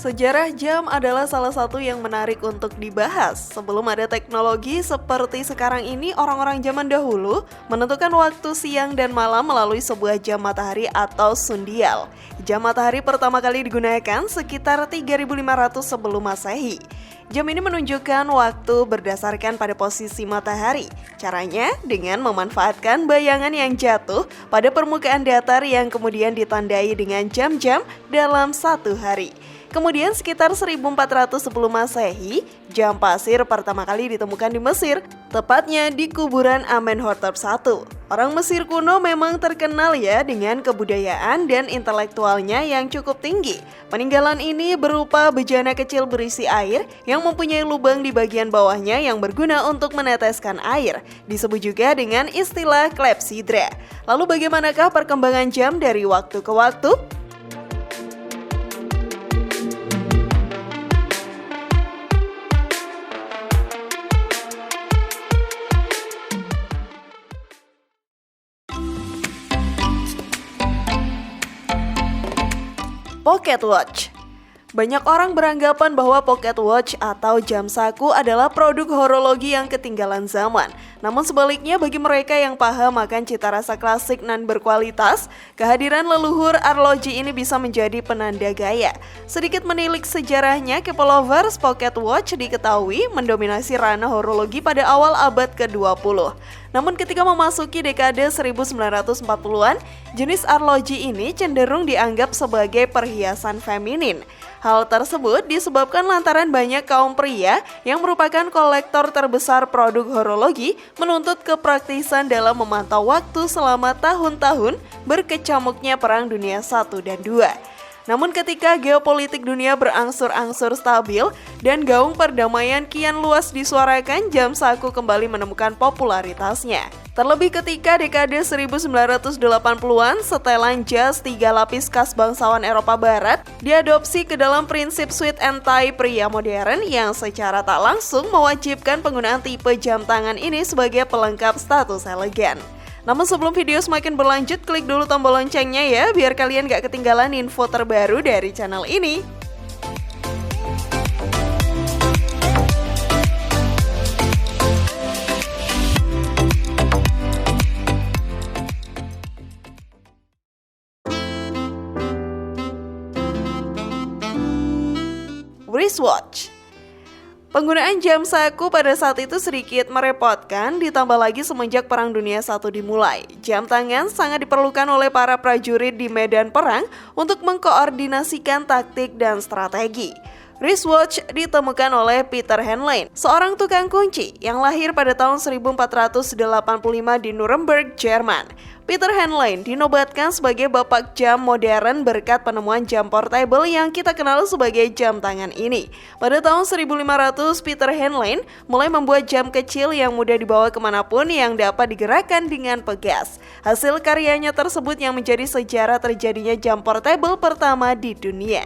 Sejarah jam adalah salah satu yang menarik untuk dibahas. Sebelum ada teknologi seperti sekarang ini, orang-orang zaman dahulu menentukan waktu siang dan malam melalui sebuah jam matahari atau sundial. Jam matahari pertama kali digunakan sekitar 3500 sebelum Masehi. Jam ini menunjukkan waktu berdasarkan pada posisi matahari. Caranya dengan memanfaatkan bayangan yang jatuh pada permukaan datar yang kemudian ditandai dengan jam-jam dalam satu hari. Kemudian sekitar 1400 sebelum Masehi, jam pasir pertama kali ditemukan di Mesir, tepatnya di kuburan Amenhotep I. Orang Mesir kuno memang terkenal ya dengan kebudayaan dan intelektualnya yang cukup tinggi. Peninggalan ini berupa bejana kecil berisi air yang mempunyai lubang di bagian bawahnya yang berguna untuk meneteskan air. Disebut juga dengan istilah klepsidra. Lalu bagaimanakah perkembangan jam dari waktu ke waktu? Pocket Watch. Banyak orang beranggapan bahwa Pocket Watch atau jam saku adalah produk horologi yang ketinggalan zaman. Namun sebaliknya bagi mereka yang paham akan cita rasa klasik dan berkualitas, kehadiran leluhur arloji ini bisa menjadi penanda gaya. Sedikit menilik sejarahnya, Kepolovers Pocket Watch diketahui mendominasi ranah horologi pada awal abad ke-20. Namun ketika memasuki dekade 1940-an, jenis arloji ini cenderung dianggap sebagai perhiasan feminin. Hal tersebut disebabkan lantaran banyak kaum pria yang merupakan kolektor terbesar produk horologi menuntut kepraktisan dalam memantau waktu selama tahun-tahun berkecamuknya Perang Dunia I dan II. Namun ketika geopolitik dunia berangsur-angsur stabil dan gaung perdamaian kian luas disuarakan, jam saku kembali menemukan popularitasnya. Terlebih ketika dekade 1980-an, setelan jas 3 lapis khas bangsawan Eropa Barat diadopsi ke dalam prinsip suit and tie pria modern yang secara tak langsung mewajibkan penggunaan tipe jam tangan ini sebagai pelengkap status elegan. Namun sebelum video semakin berlanjut, klik dulu tombol loncengnya ya, biar kalian gak ketinggalan info terbaru dari channel ini. Wristwatch. Penggunaan jam saku pada saat itu sedikit merepotkan, ditambah lagi semenjak Perang Dunia I dimulai. Jam tangan sangat diperlukan oleh para prajurit di medan perang untuk mengkoordinasikan taktik dan strategi. Wristwatch ditemukan oleh Peter Henlein, seorang tukang kunci yang lahir pada tahun 1485 di Nuremberg, Jerman. Peter Henlein dinobatkan sebagai bapak jam modern berkat penemuan jam portable yang kita kenal sebagai jam tangan ini. Pada tahun 1500, Peter Henlein mulai membuat jam kecil yang mudah dibawa kemanapun yang dapat digerakkan dengan pegas. Hasil karyanya tersebut yang menjadi sejarah terjadinya jam portable pertama di dunia.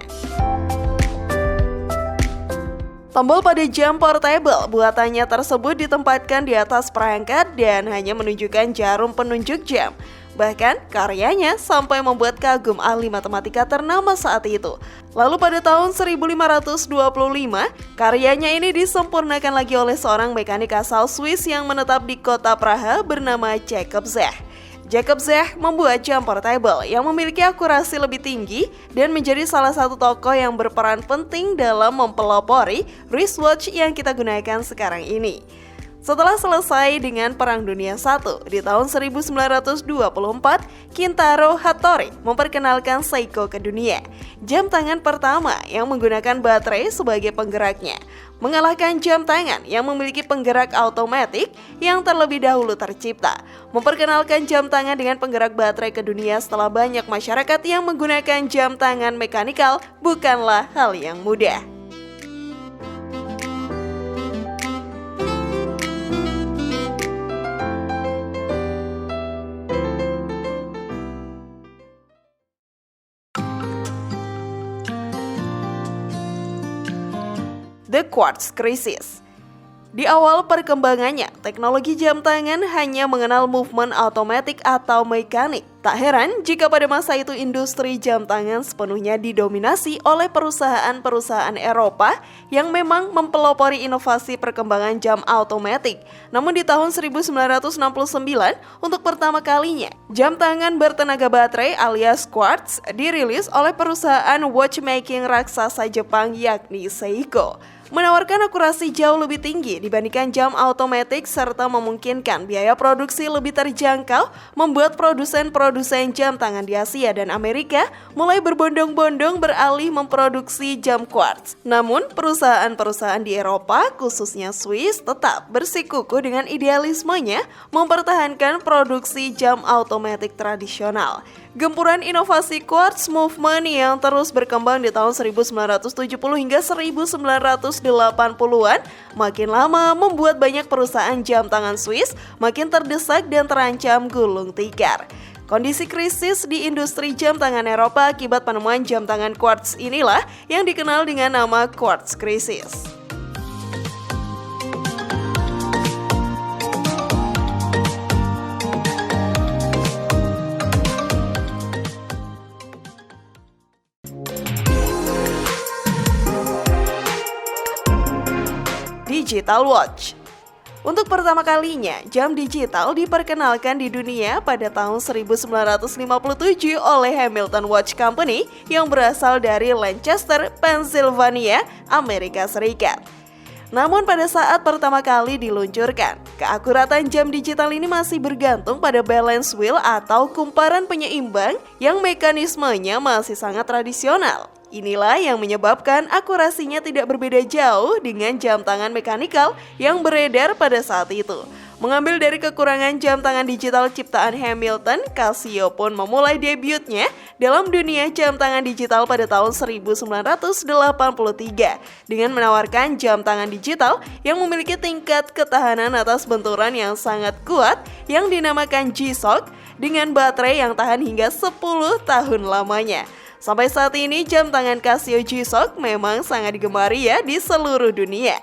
Tombol pada jam portable buatannya tersebut ditempatkan di atas perangkat dan hanya menunjukkan jarum penunjuk jam. Bahkan karyanya sampai membuat kagum ahli matematika ternama saat itu. Lalu pada tahun 1525, karyanya ini disempurnakan lagi oleh seorang mekanik asal Swiss yang menetap di kota Praha bernama Jacob Zech. Jacob Zech membuat jam portable yang memiliki akurasi lebih tinggi dan menjadi salah satu tokoh yang berperan penting dalam mempelopori wristwatch yang kita gunakan sekarang ini. Setelah selesai dengan Perang Dunia I, di tahun 1924, Kintaro Hattori memperkenalkan Seiko ke dunia, jam tangan pertama yang menggunakan baterai sebagai penggeraknya, mengalahkan jam tangan yang memiliki penggerak otomatis yang terlebih dahulu tercipta. Memperkenalkan jam tangan dengan penggerak baterai ke dunia setelah banyak masyarakat yang menggunakan jam tangan mekanikal bukanlah hal yang mudah. The Quartz Crisis. Di awal perkembangannya, teknologi jam tangan hanya mengenal movement otomatik atau mekanik. Tak heran jika pada masa itu industri jam tangan sepenuhnya didominasi oleh perusahaan-perusahaan Eropa yang memang mempelopori inovasi perkembangan jam otomatik. Namun di tahun 1969, untuk pertama kalinya, jam tangan bertenaga baterai alias quartz dirilis oleh perusahaan watchmaking raksasa Jepang yakni Seiko. Menawarkan akurasi jauh lebih tinggi dibandingkan jam otomatik serta memungkinkan biaya produksi lebih terjangkau, membuat produsen-produsen jam tangan di Asia dan Amerika mulai berbondong-bondong beralih memproduksi jam quartz. Namun, perusahaan-perusahaan di Eropa, khususnya Swiss, tetap bersikukuh dengan idealismenya mempertahankan produksi jam otomatik tradisional. Gempuran inovasi quartz movement yang terus berkembang di tahun 1970 hingga 1980-an makin lama membuat banyak perusahaan jam tangan Swiss makin terdesak dan terancam gulung tikar. Kondisi krisis di industri jam tangan Eropa akibat penemuan jam tangan quartz inilah yang dikenal dengan nama quartz krisis. Digital watch. Untuk pertama kalinya, jam digital diperkenalkan di dunia pada tahun 1957 oleh Hamilton Watch Company yang berasal dari Lancaster, Pennsylvania, Amerika Serikat. Namun pada saat pertama kali diluncurkan, keakuratan jam digital ini masih bergantung pada balance wheel atau kumparan penyeimbang yang mekanismenya masih sangat tradisional. Inilah yang menyebabkan akurasinya tidak berbeda jauh dengan jam tangan mekanikal yang beredar pada saat itu. Mengambil dari kekurangan jam tangan digital ciptaan Hamilton, Casio pun memulai debutnya dalam dunia jam tangan digital pada tahun 1983 dengan menawarkan jam tangan digital yang memiliki tingkat ketahanan atas benturan yang sangat kuat yang dinamakan G-Shock dengan baterai yang tahan hingga 10 tahun lamanya. Sampai saat ini jam tangan Casio G-Shock memang sangat digemari ya di seluruh dunia.